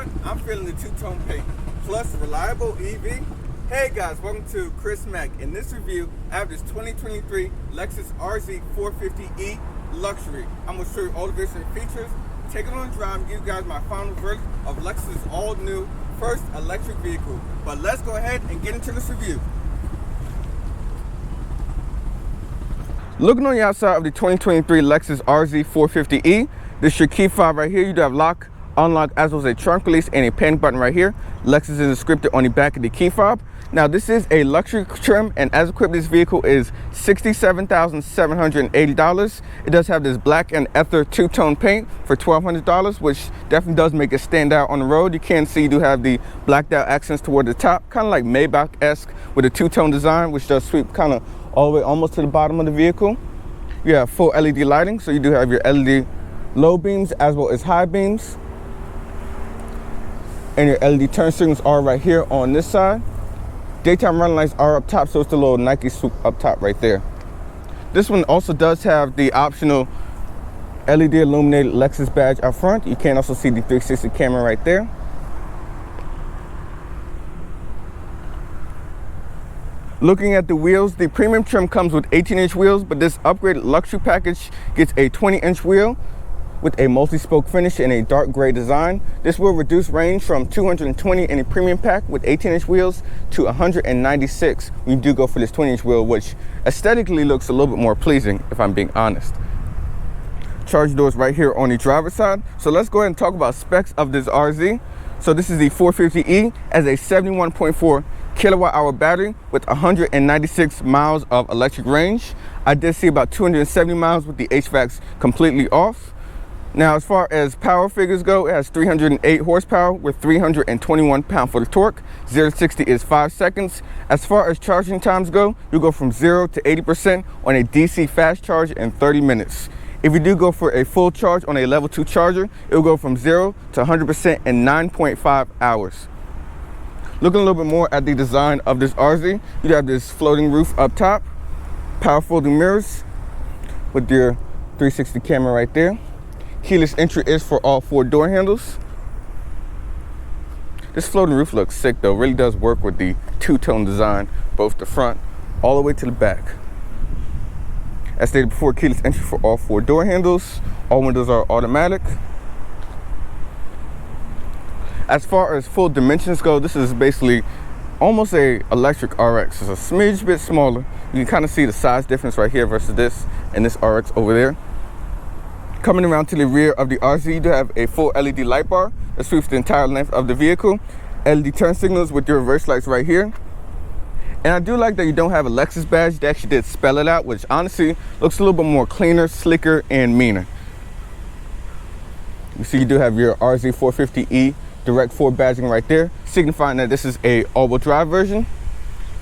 everyone, I'm feeling the two-tone paint plus reliable EV. Hey guys, welcome to Chris Mack. In this review, I have this 2023 Lexus RZ450e Luxury. I'm going to show you all the different features, take it on a drive, and give you guys my final verdict of Lexus' all-new first electric vehicle. But let's go ahead and get into this review. Looking on the outside of the 2023 Lexus RZ450e, this is your key fob right here. You do have lock, unlock, as well as a trunk release and a panic button right here. Lexus is scripted on the back of the key fob. Now this is a luxury trim, and as equipped, this vehicle is $67,780. It does have this black and ether two-tone paint for $1,200, which definitely does make it stand out on the road. You can see you do have the blacked out accents toward the top, kind of like Maybach-esque with a two-tone design, which does sweep kind of all the way almost to the bottom of the vehicle. You have full LED lighting, so you do have your LED low beams as well as high beams. And your LED turn signals are right here on this side. Daytime running lights are up top, so it's the little Nike swoop up top right there. This one also does have the optional LED illuminated Lexus badge up front. You can also see the 360 camera right there. Looking at the wheels, the premium trim comes with 18-inch wheels, but this upgraded luxury package gets a 20-inch wheel with a multi-spoke finish and a dark gray design. This will reduce range from 220 in a premium pack with 18-inch wheels to 196 when you do go for this 20-inch wheel, which aesthetically looks a little bit more pleasing, if I'm being honest. Charge doors right here on the driver's side. So let's go ahead and talk about specs of this RZ. So this is the 450e, as a 71.4 kilowatt hour battery with 196 miles of electric range. I did see about 270 miles with the HVACs completely off. Now, as far as power figures go, it has 308 horsepower with 321 pound-foot of torque. 0 to 60 is 5 seconds. As far as charging times go, you go from 0 to 80% on a DC fast charge in 30 minutes. If you do go for a full charge on a level 2 charger, it will go from 0 to 100% in 9.5 hours. Looking a little bit more at the design of this RZ, you have this floating roof up top, power folding mirrors with your 360 camera right there. Keyless entry is for all 4 door handles. This floating roof looks sick though, really does work with the two-tone design, both the front all the way to the back. As stated before, keyless entry for all 4 door handles. All windows are automatic. As far as full dimensions go, this is basically almost a electric RX. It's a smidge bit smaller. You can kind of see the size difference right here versus this and this RX over there. Coming around to the rear of the RZ, you do have a full LED light bar that sweeps the entire length of the vehicle. LED turn signals with your reverse lights right here. And I do like that you don't have a Lexus badge. They actually did spell it out, which honestly looks a little bit more cleaner, slicker, and meaner. You see you do have your RZ450e Direct 4 badging right there, signifying that this is a all-wheel drive version.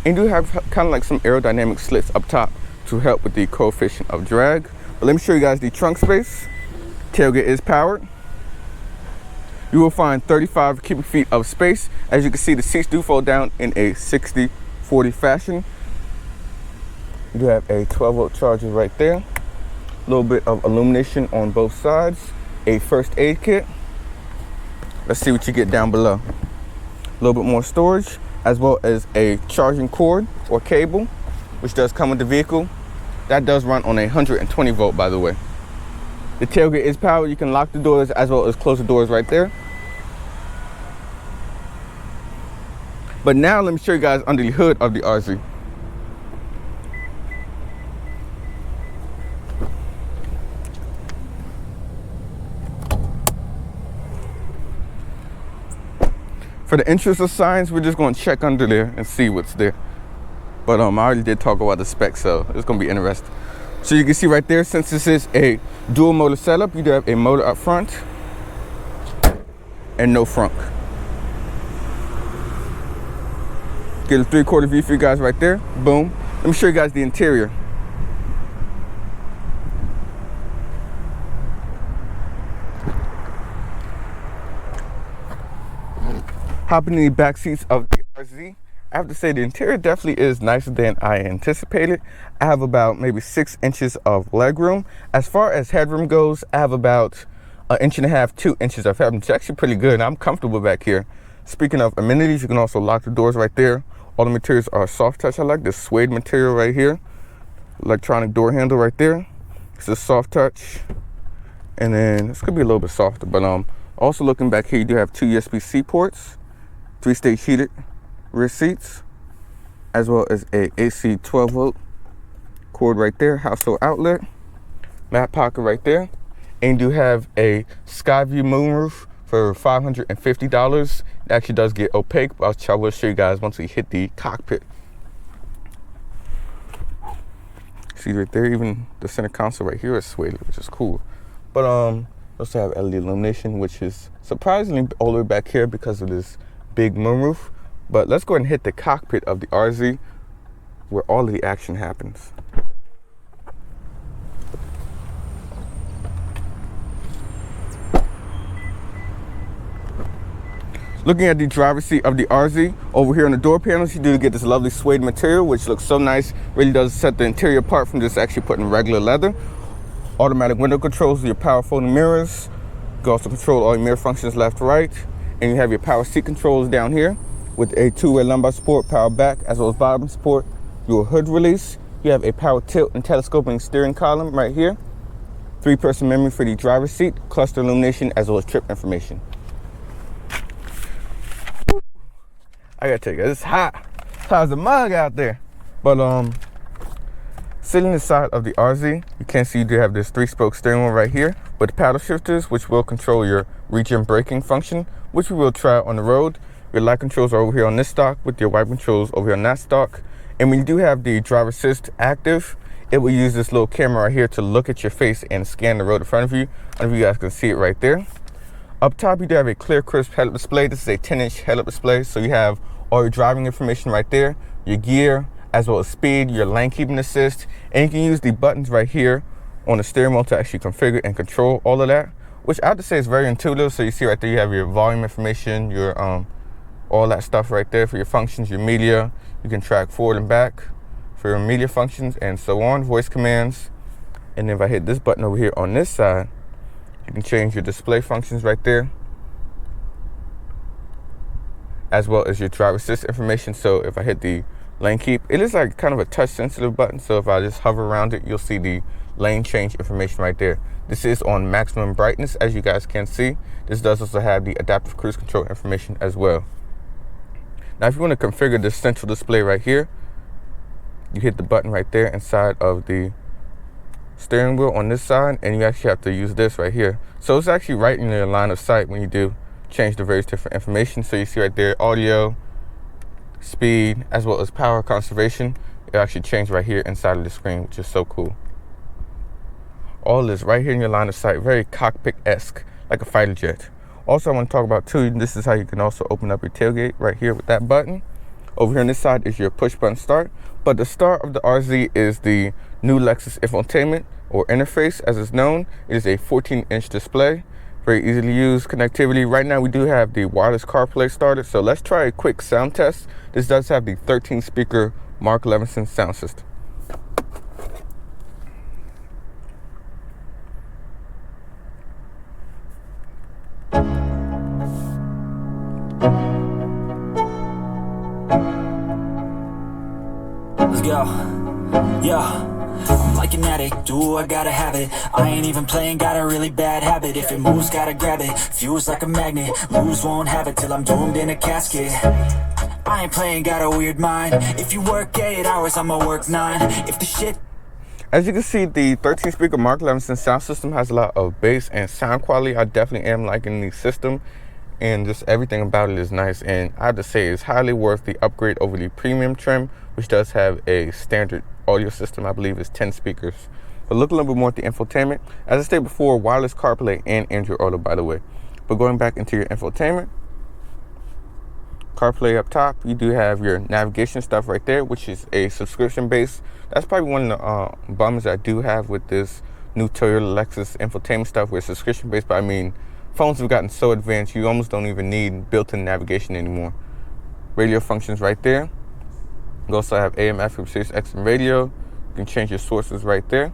And you do have kind of like some aerodynamic slits up top to help with the coefficient of drag. But let me show you guys the trunk space. Tailgate is powered. You will find 35 cubic feet of space. As you can see, the seats do fold down in a 60-40 fashion. You do have a 12-volt charger right there. A little bit of illumination on both sides. A first aid kit. Let's see what you get down below. A little bit more storage, as well as a charging cord or cable, which does come with the vehicle. That does run on a 120 volt, by the way. The tailgate is powered. You can lock the doors as well as close the doors right there. But now let me show you guys under the hood of the RZ. For the interest of science, we're just going to check under there and see what's there. But I already did talk about the specs, so it's going to be interesting. So you can see right there, since this is a dual motor setup, you do have a motor up front and no frunk. Get a 3/4 view for you guys right there. Boom. Let me show you guys the interior. Hopping in the back seats of the RZ, I have to say the interior definitely is nicer than I anticipated. I have about maybe 6 inches of leg room. As far as headroom goes, I have about 1.5 inches, 2 inches of headroom. It's actually pretty good. I'm comfortable back here. Speaking of amenities, you can also lock the doors right there. All the materials are soft touch. I like this suede material right here. Electronic door handle right there. It's a soft touch. And then this could be a little bit softer, but also looking back here, you do have 2 USB-C ports, 3-stage heated rear seats, as well as a AC 12-volt cord right there, household outlet, mat pocket right there. And you do have a Skyview moonroof for $550. It actually does get opaque, but I will show you guys once we hit the cockpit. See right there, even the center console right here is suede, which is cool. But also have LED illumination, which is surprisingly all the way back here because of this big moonroof. But let's go ahead and hit the cockpit of the RZ, where all of the action happens. Looking at the driver's seat of the RZ, over here on the door panels, you do get this lovely suede material, which looks so nice. Really does set the interior apart from just actually putting regular leather. Automatic window controls, your power folding mirrors. You can also control all your mirror functions left, right. And you have your power seat controls down here with a 2-way lumbar support, power back, as well as bottom support. Your hood release. You have a power tilt and telescoping steering column right here. 3-person memory for the driver's seat, cluster illumination, as well as trip information. I gotta tell you, it's hot. It's hot as a mug out there. But sitting inside of the RZ, you can see you do have this 3-spoke steering wheel right here with paddle shifters, which will control your regen braking function, which we will try on the road. Your light controls are over here on this stalk with your wiper controls over here on that stalk. And when you do have the driver assist active, it will use this little camera right here to look at your face and scan the road in front of you. I don't know if you guys can see it right there. Up top, you do have a clear, crisp head-up display. This is a 10-inch head-up display, so you have all your driving information right there, your gear, as well as speed, your lane keeping assist, and you can use the buttons right here on the steering wheel to actually configure and control all of that, which I have to say is very intuitive. So you see right there, you have your volume information, your all that stuff right there for your functions, your media. You can track forward and back for your media functions and so on, voice commands. And then if I hit this button over here on this side, you can change your display functions right there, as well as your driver assist information. So if I hit the lane keep, it is like kind of a touch sensitive button. So if I just hover around it, you'll see the lane change information right there. This is on maximum brightness, as you guys can see. This does also have the adaptive cruise control information as well. Now, if you want to configure this central display right here, you hit the button right there inside of the steering wheel on this side, and you actually have to use this right here. So it's actually right in your line of sight when you do change the various different information. So you see right there, audio, speed, as well as power conservation. It actually changed right here inside of the screen, which is so cool. All this right here in your line of sight, very cockpit-esque, like a fighter jet. Also, I want to talk about too, this is how you can also open up your tailgate right here with that button. Over here on this side is your push button start. But the star of the RZ is the new Lexus infotainment, or interface as it's known. It is a 14-inch display, very easy to use connectivity. Right now we do have the wireless CarPlay started, so let's try a quick sound test. This does have the 13-speaker Mark Levinson sound system. Let's go. Yeah. I'm like an addict, do I gotta have it. I ain't even playing, got a really bad habit. If it moves, gotta grab it, fuse like a magnet. Lose, won't have it till I'm doomed in a casket. I ain't playing, got a weird mind. If you work 8 hours, I'ma work 9. If the shit... As you can see, the 13-speaker Mark Levinson sound system has a lot of bass and sound quality. I definitely am liking the system, and just everything about it is nice. And I have to say, it's highly worth the upgrade over the premium trim, which does have a standard audio system. I believe is 10 speakers. But look a little bit more at the infotainment. As I stated before, wireless CarPlay and Android Auto, by the way. But going back into your infotainment, CarPlay up top, you do have your navigation stuff right there, which is a subscription base. That's probably one of the bums I do have with this new Toyota Lexus infotainment stuff, where it's subscription based. But I mean, phones have gotten so advanced, you almost don't even need built-in navigation anymore. Radio functions right there. You also have AM, FM, Sirius XM radio. You can change your sources right there.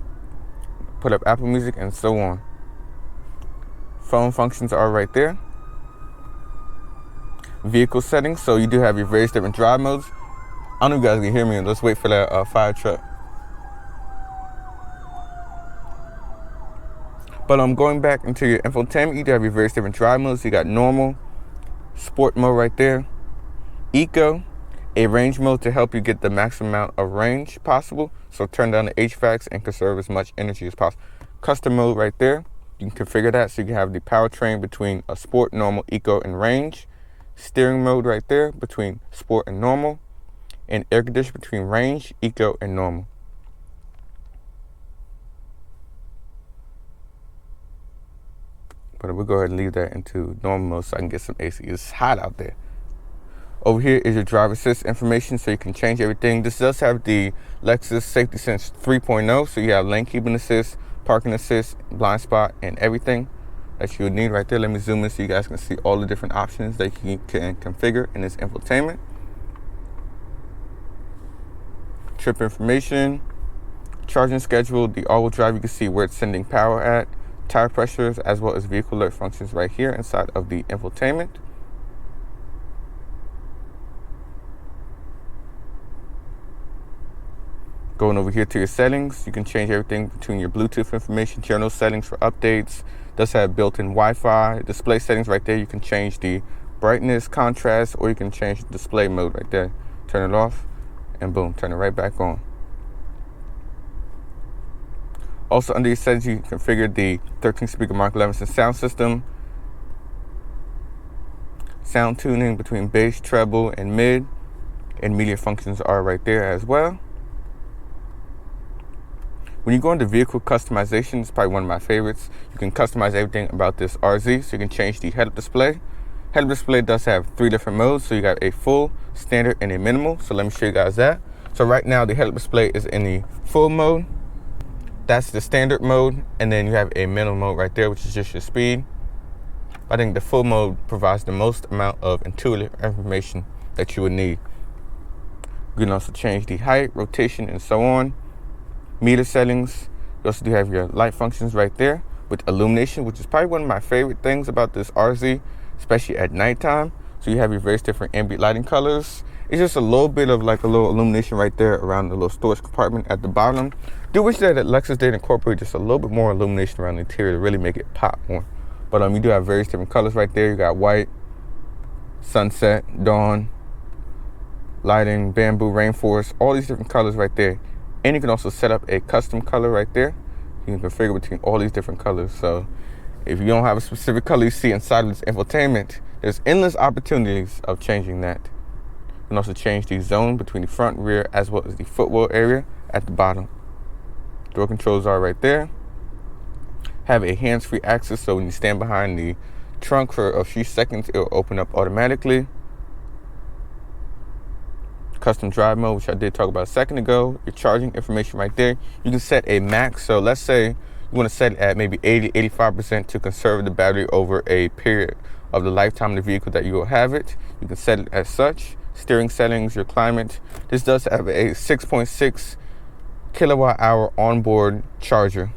Put up Apple Music and so on. Phone functions are right there. Vehicle settings, so you do have your various different drive modes. I don't know if you guys can hear me. Let's wait for that fire truck. But I'm going back into your infotainment. You do have your various different drive modes. You got normal, sport mode right there, eco, a range mode to help you get the maximum amount of range possible. So turn down the HVACs and conserve as much energy as possible. Custom mode right there. You can configure that so you can have the powertrain between a sport, normal, eco, and range. Steering mode right there between sport and normal, and air conditioning between range, eco, and normal. But we'll go ahead and leave that into normal mode so I can get some AC. It's hot out there. Over here is your driver assist information, so you can change everything. This does have the Lexus Safety Sense 3.0, so you have lane keeping assist, parking assist, blind spot, and everything that you would need right there. Let me zoom in so you guys can see all the different options that you can configure in this infotainment. Trip information, charging schedule, the all-wheel drive, you can see where it's sending power at, tire pressures, as well as vehicle alert functions right here inside of the infotainment. Going over here to your settings, you can change everything between your Bluetooth information, general settings for updates. Does have built-in Wi-Fi, display settings right there. You can change the brightness, contrast, or you can change the display mode right there. Turn it off, and boom, turn it right back on. Also under your settings, you can configure the 13-speaker Mark Levinson sound system. Sound tuning between bass, treble, and mid, and media functions are right there as well. When you go into vehicle customization, it's probably one of my favorites. You can customize everything about this RZ, so you can change the head-up display. Head-up display does have 3 different modes, so you got a full, standard, and a minimal. So let me show you guys that. So right now, the head-up display is in the full mode. That's the standard mode, and then you have a minimal mode right there, which is just your speed. I think the full mode provides the most amount of intuitive information that you would need. You can also change the height, rotation, and so on. Meter settings. You also do have your light functions right there with illumination, which is probably one of my favorite things about this RZ, especially at nighttime. So you have your various different ambient lighting colors. It's just a little bit of like a little illumination right there around the little storage compartment at the bottom. Do wish that Lexus did incorporate just a little bit more illumination around the interior to really make it pop more. But you do have various different colors right there. You got white, sunset, dawn, lighting, bamboo, rainforest, all these different colors right there. And you can also set up a custom color right there. You can configure between all these different colors. So if you don't have a specific color you see inside of this infotainment, there's endless opportunities of changing that. You can also change the zone between the front, rear, as well as the footwell area at the bottom. Door controls are right there. Have a hands-free access, so when you stand behind the trunk for a few seconds, it will open up automatically. Custom drive mode, which I did talk about a second ago. Your charging information right there. You can set a max. So let's say you want to set it at maybe 80-85% to conserve the battery over a period of the lifetime of the vehicle that you will have it. You can set it as such. Steering settings, your climate. This does have a 6.6 kilowatt hour onboard charger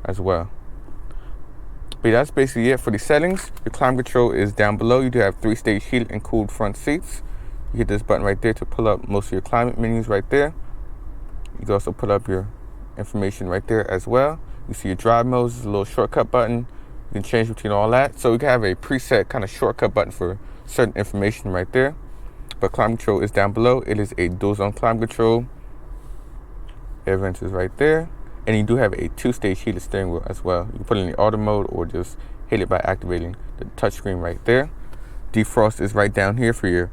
as well. But that's basically it for the settings. Your climate control is down below. You do have 3-stage heated and cooled front seats. You hit this button right there to pull up most of your climate menus right there. You can also pull up your information right there as well. You see your drive modes, there's a little shortcut button. You can change between all that. So we can have a preset kind of shortcut button for certain information right there. But climate control is down below. It is a dual zone climate control. Air vents is right there. And you do have a 2-stage heated steering wheel as well. You can put it in the auto mode or just hit it by activating the touchscreen right there. Defrost is right down here for your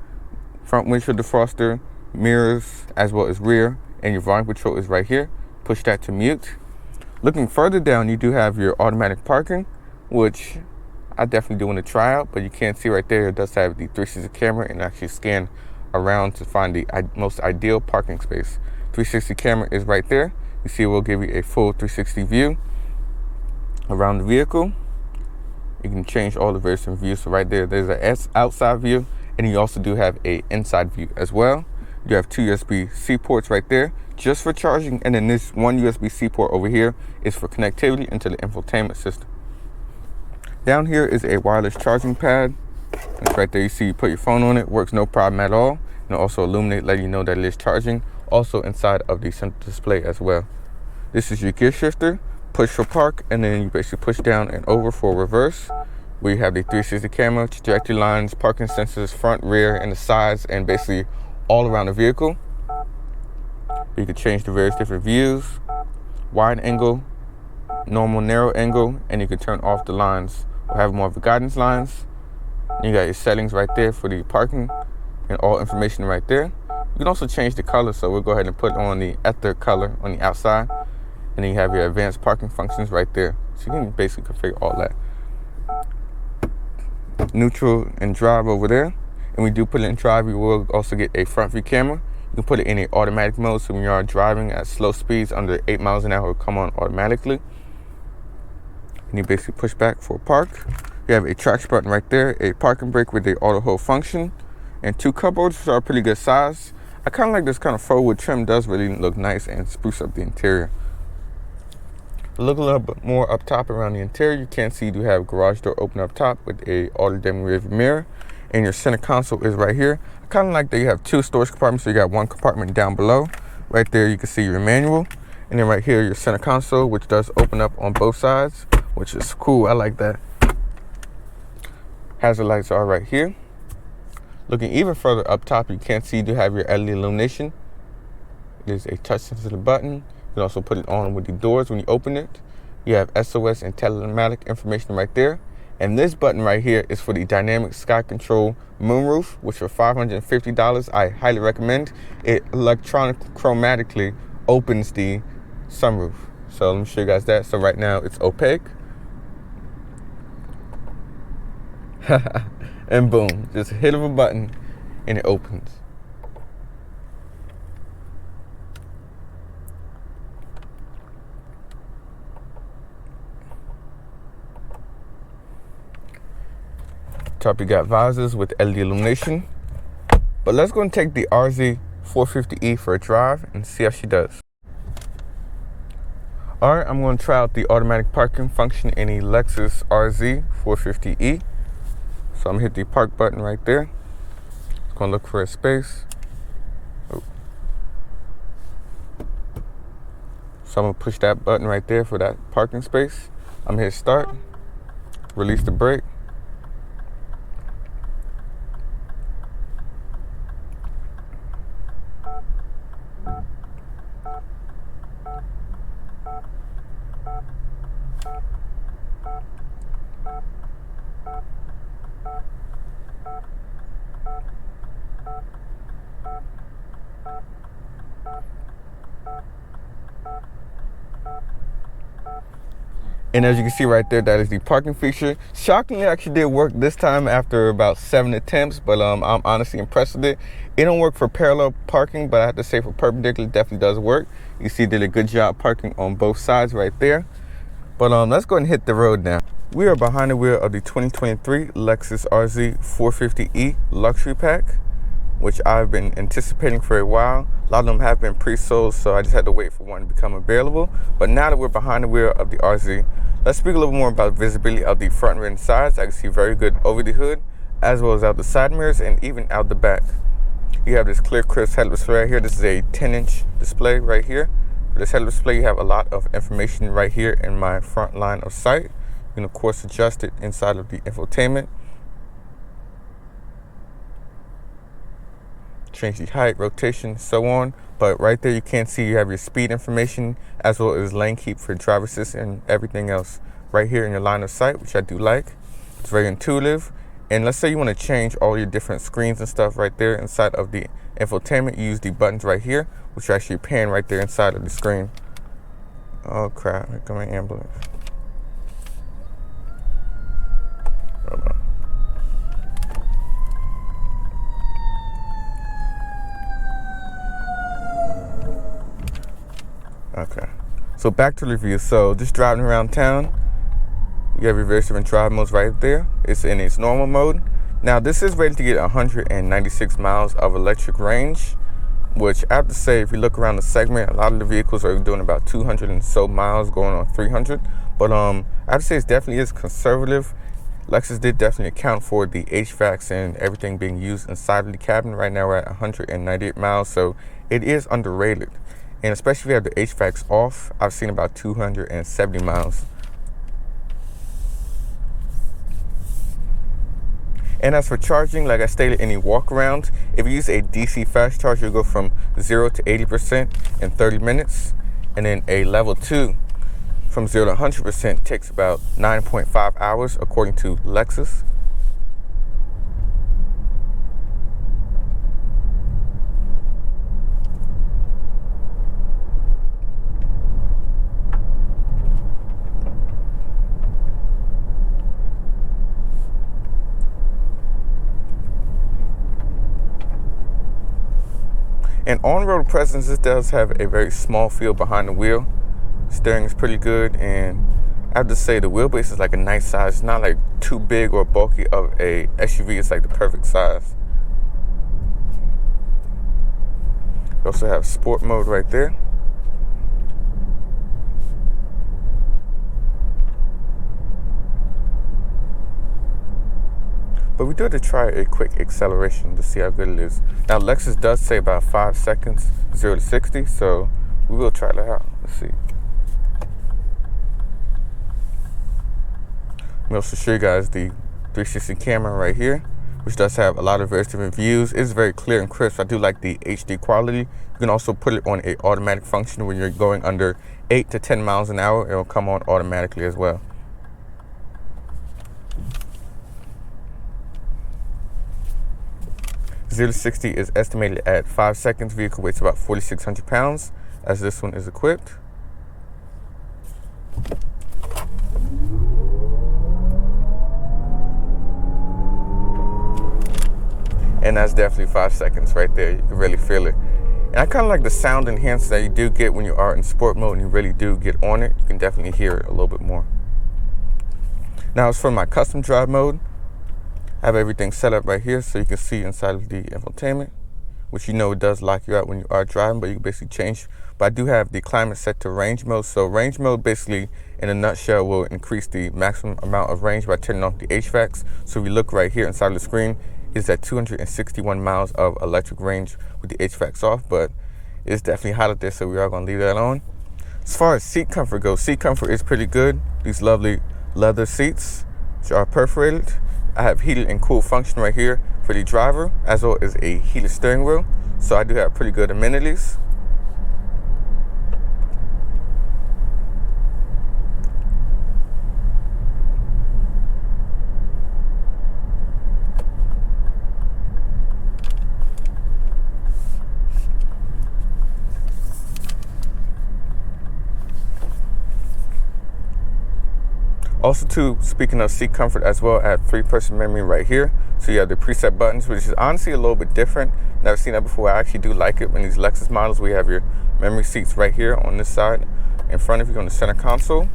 front windshield defroster, mirrors, as well as rear, and your volume control is right here. Push that to mute. Looking further down, you do have your automatic parking, which I definitely do want to try out, but you can't see right there, it does have the 360 camera and actually scan around to find the most ideal parking space. 360 camera is right there. You see it will give you a full 360 view around the vehicle. You can change all the various views. So right there, there's an outside view. And you also do have a inside view as well. You have 2 USB-C ports right there just for charging. And then this one USB-C port over here is for connectivity into the infotainment system. Down here is a wireless charging pad. It's right there. You see, you put your phone on it, works no problem at all. And also illuminate, letting you know that it is charging. Also inside of the center display as well. This is your gear shifter, push for park, and then you basically push down and over for reverse. We have the 360 camera, trajectory lines, parking sensors, front, rear, and the sides, and basically all around the vehicle. You can change the various different views, wide angle, normal narrow angle, and you can turn off the lines or have more of the guidance lines. You got your settings right there for the parking and all information right there. You can also change the color, so we'll go ahead and put on the ether color on the outside, and then you have your advanced parking functions right there. So you can basically configure all that. Neutral and drive over there, and we do put it in drive. You will also get a front view camera. You can put it in a automatic mode, so when you are driving at slow speeds under 8 miles an hour, it will come on automatically. And you basically push back for park. You have a traction button right there, a parking brake with the auto hold function, and 2 cupboards, which are pretty good size. I kind of like this kind of forward trim. Does really look nice and spruce up the interior. Look a little bit more up top around the interior. You can see you do have garage door open up top with a auto dimming rear view mirror, and your center console is right here. I kind of like that you have 2 storage compartments, so you got 1 compartment down below. Right there you can see your manual, and then right here your center console, which does open up on both sides, which is cool. I like that. Hazard lights are right here. Looking even further up top, you can see you do have your LED illumination. There's a touch sensitive button. You can also put it on with the doors when you open it. You have SOS and telematic information right there. And this button right here is for the dynamic sky control moonroof, which for $550, I highly recommend. It chromatically opens the sunroof. So let me show you guys that. So right now it's opaque. And boom, just a hit of a button and it opens. Top, you got visors with LED illumination. But let's go and take the RZ450e for a drive and see how she does. Alright, I'm going to try out the automatic parking function in a Lexus RZ450e. So I'm going to hit the park button right there. It's going to look for a space. Oh. So I'm going to push that button right there for that parking space. I'm going to hit start, release the brake. And as you can see right there, that is the parking feature. Shockingly, it actually did work this time after about 7 attempts, but I'm honestly impressed with it. It don't work for parallel parking, but I have to say for perpendicular, it definitely does work. You see, it did a good job parking on both sides right there. But let's go ahead and hit the road now. We are behind the wheel of the 2023 Lexus RZ450e Luxury Pack, which I've been anticipating for a while. A lot of them have been pre-sold, so I just had to wait for one to become available. But now that we're behind the wheel of the RZ, let's speak a little more about visibility of the front, rear, and sides. I can see very good over the hood, as well as out the side mirrors and even out the back. You have this clear, crisp headlamp display right here. This is a 10-inch display right here. For this headlamp display, you have a lot of information right here in my front line of sight. You can, of course, adjust it inside of the infotainment. Change the height, rotation, so on. But right there you can see you have your speed information as well as lane keep for driver assist and everything else right here in your line of sight, which I do like. It's very intuitive. And let's say you want to change all your different screens and stuff right there inside of the infotainment. You use the buttons right here, which are actually pan right there inside of the screen. Oh crap, here comes an ambulance. Hold on. Okay, so back to the review. So just driving around town, you have your various different drive modes right there. It's in its normal mode. Now this is rated to get 196 miles of electric range, which I have to say, if you look around the segment, a lot of the vehicles are doing about 200 and so miles, going on 300. But I have to say it definitely is conservative Lexus did definitely account for the HVACs and everything being used inside of the cabin. Right now we're at 198 miles, so it is underrated. And especially if you have the HVACs off, I've seen about 270 miles. And as for charging, like I stated in the Walkaround, if you use a DC fast charge, you'll go from 0 to 80% in 30 minutes. And then a level 2 from 0 to 100% takes about 9.5 hours, according to Lexus. And on-road presence, this does have a very small feel behind the wheel. Steering is pretty good, and I have to say the wheelbase is like a nice size. It's not like too big or bulky of a SUV. It's like the perfect size. You also have sport mode right there. But we do have to try a quick acceleration to see how good it is. Now, Lexus does say about 5 seconds, 0 to 60, so we will try that out. Let's see. Let me also show you guys the 360 camera right here, which does have a lot of various different views. It's very clear and crisp. I do like the HD quality. You can also put it on a automatic function when you're going under 8 to 10 miles an hour. It will come on automatically as well. Zero to 60 is estimated at 5 seconds. Vehicle weighs about 4,600 pounds, as this one is equipped. And that's definitely 5 seconds right there. You can really feel it. And I kind of like the sound enhancer that you do get when you are in sport mode and you really do get on it. You can definitely hear it a little bit more. Now, as for my custom drive mode, I have everything set up right here so you can see inside of the infotainment, which you know it does lock you out when you are driving, but you can basically change. But I do have the climate set to range mode. So range mode basically, in a nutshell, will increase the maximum amount of range by turning off the HVACs. So if you look right here inside of the screen, it's at 261 miles of electric range with the HVACs off, but it's definitely hot out there, so we are going to leave that on. As far as seat comfort goes, seat comfort is pretty good. These lovely leather seats, which are perforated. I have heated and cool function right here for the driver, as well as a heated steering wheel. So I do have pretty good amenities. Also too, speaking of seat comfort as well, I have 3-person memory right here. So you have the preset buttons, which is honestly a little bit different. Never seen that before. I actually do like it when these Lexus models, we have your memory seats right here on this side in front of you on the center console.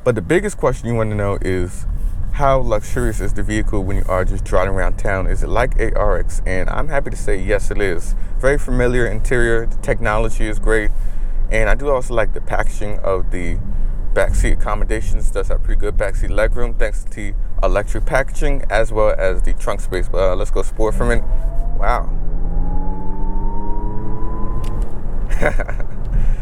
But the biggest question you want to know is, how luxurious is the vehicle when you are just driving around town? Is it like a RX? And I'm happy to say yes, it is. Very familiar interior, the technology is great, and I do also like the packaging of the backseat accommodations. It does have pretty good backseat legroom thanks to the electric packaging as well as the trunk space. But let's go sport for a minute. Wow.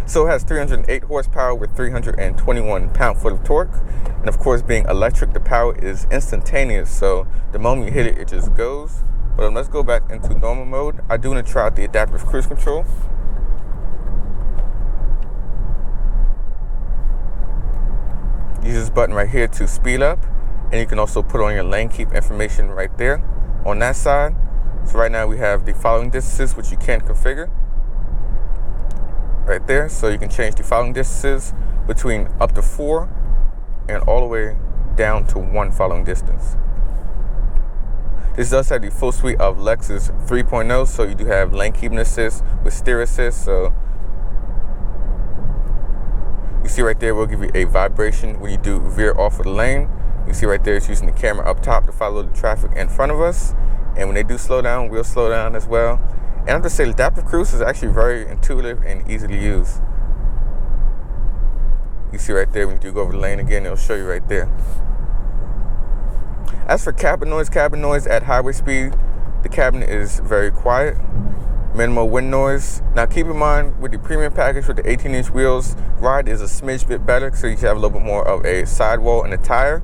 So it has 308 horsepower with 321 pound-foot of torque. And of course, being electric, the power is instantaneous. So the moment you hit it, it just goes. But let's go back into normal mode. I do want to try out the adaptive cruise control. Use this button right here to speed up. And you can also put on your lane keep information right there on that side. So right now we have the following distances, which you can configure. Right there, so you can change the following distances between up to 4 and all the way down to 1 following distance. This does have the full suite of Lexus 3.0, so you do have lane keeping assist with steer assist. So you see right there, we'll give you a vibration when you do veer off of the lane. You see right there, it's using the camera up top to follow the traffic in front of us. And when they do slow down, we'll slow down as well. And I have to say, adaptive cruise is actually very intuitive and easy to use. You see right there, when you do go over the lane again, it'll show you right there. As for cabin noise at highway speed, the cabin is very quiet. Minimal wind noise. Now keep in mind, with the premium package with the 18-inch wheels, ride is a smidge bit better, so you have a little bit more of a sidewall and a tire.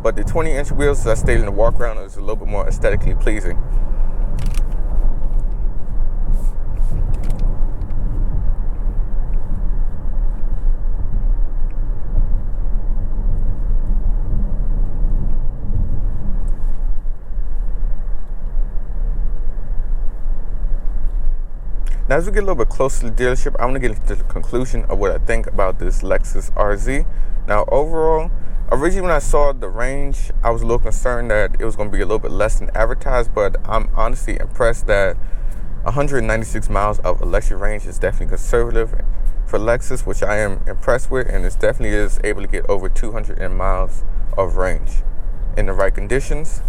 But the 20-inch wheels, as I stated in the walk-around, is a little bit more aesthetically pleasing. Now, as we get a little bit closer to the dealership, I want to get to the conclusion of what I think about this Lexus RZ. Now, overall, originally when I saw the range, I was a little concerned that it was going to be a little bit less than advertised, but I'm honestly impressed that 196 miles of electric range is definitely conservative for Lexus, which I am impressed with, and it definitely is able to get over 200 miles of range in the right conditions.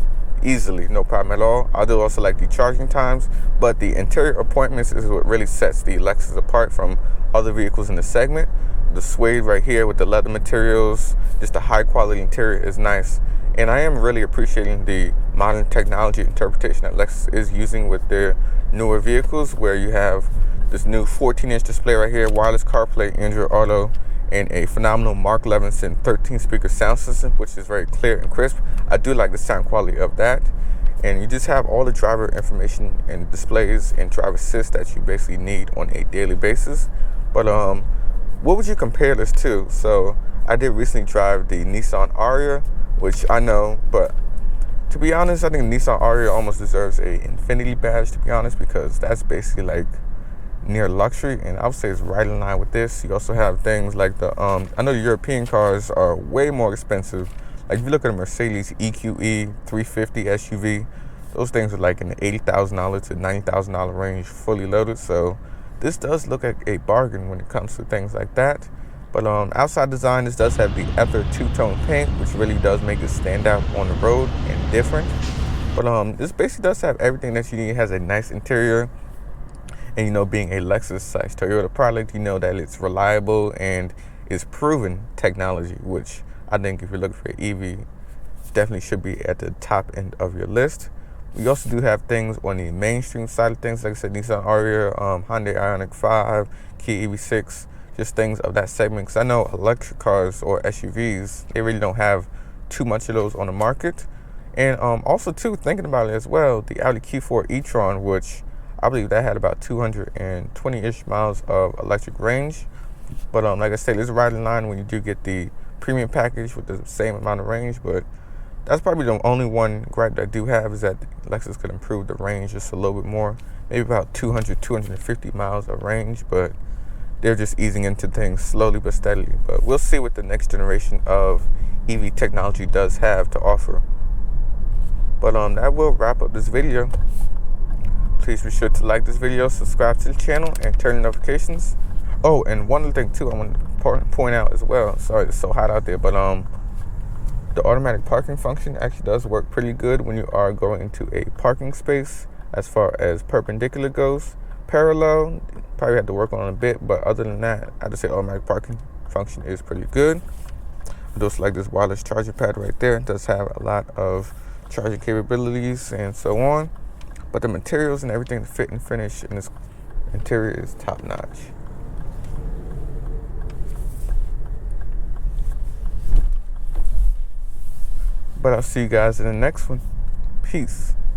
Easily, no problem at all. I do also like the charging times, but the interior appointments is what really sets the Lexus apart from other vehicles in the segment. The suede right here with the leather materials, just the high quality interior is nice. And I am really appreciating the modern technology interpretation that Lexus is using with their newer vehicles, where you have this new 14-inch display right here, wireless CarPlay, Android Auto, and a phenomenal Mark Levinson 13-speaker sound system, which is very clear and crisp. I do like the sound quality of that. And you just have all the driver information and displays and driver assist that you basically need on a daily basis. But what would you compare this to? So I did recently drive the Nissan Ariya, which I know, but to be honest, I think Nissan Ariya almost deserves a Infinity badge, to be honest, because that's basically like near luxury, and I would say it's right in line with this. You also have things like the I know the European cars are way more expensive. Like if you look at a Mercedes EQE 350 SUV, those things are like in the $80,000 to $90,000 range, fully loaded. So this does look like a bargain when it comes to things like that. But outside design, this does have the Ether two-tone paint, which really does make it stand out on the road and different. But this basically does have everything that you need. It has a nice interior. And, you know, being a Lexus/Toyota product, you know that it's reliable and is proven technology, which I think if you're looking for an EV, definitely should be at the top end of your list. We also do have things on the mainstream side of things, like I said, Nissan Ariya, Hyundai Ioniq 5, Kia EV6, just things of that segment. Because I know electric cars or SUVs, they really don't have too much of those on the market. And also, too, thinking about it as well, the Audi Q4 e-tron, which I believe that had about 220-ish miles of electric range. But like I said, it's right in line when you do get the premium package with the same amount of range. But that's probably the only one gripe that I do have, is that Lexus could improve the range just a little bit more. Maybe about 200, 250 miles of range. But they're just easing into things slowly but steadily. But we'll see what the next generation of EV technology does have to offer. But that will wrap up this video. Please be sure to like this video, subscribe to the channel, and turn notifications. Oh, and one other thing too, I want to point out as well. Sorry, it's so hot out there, but the automatic parking function actually does work pretty good when you are going into a parking space. As far as perpendicular goes, parallel probably have to work on it a bit, but other than that, I just say automatic parking function is pretty good. I just like this wireless charger pad right there. It does have a lot of charging capabilities and so on. But the materials and everything, the fit and finish in this interior is top notch. But I'll see you guys in the next one. Peace.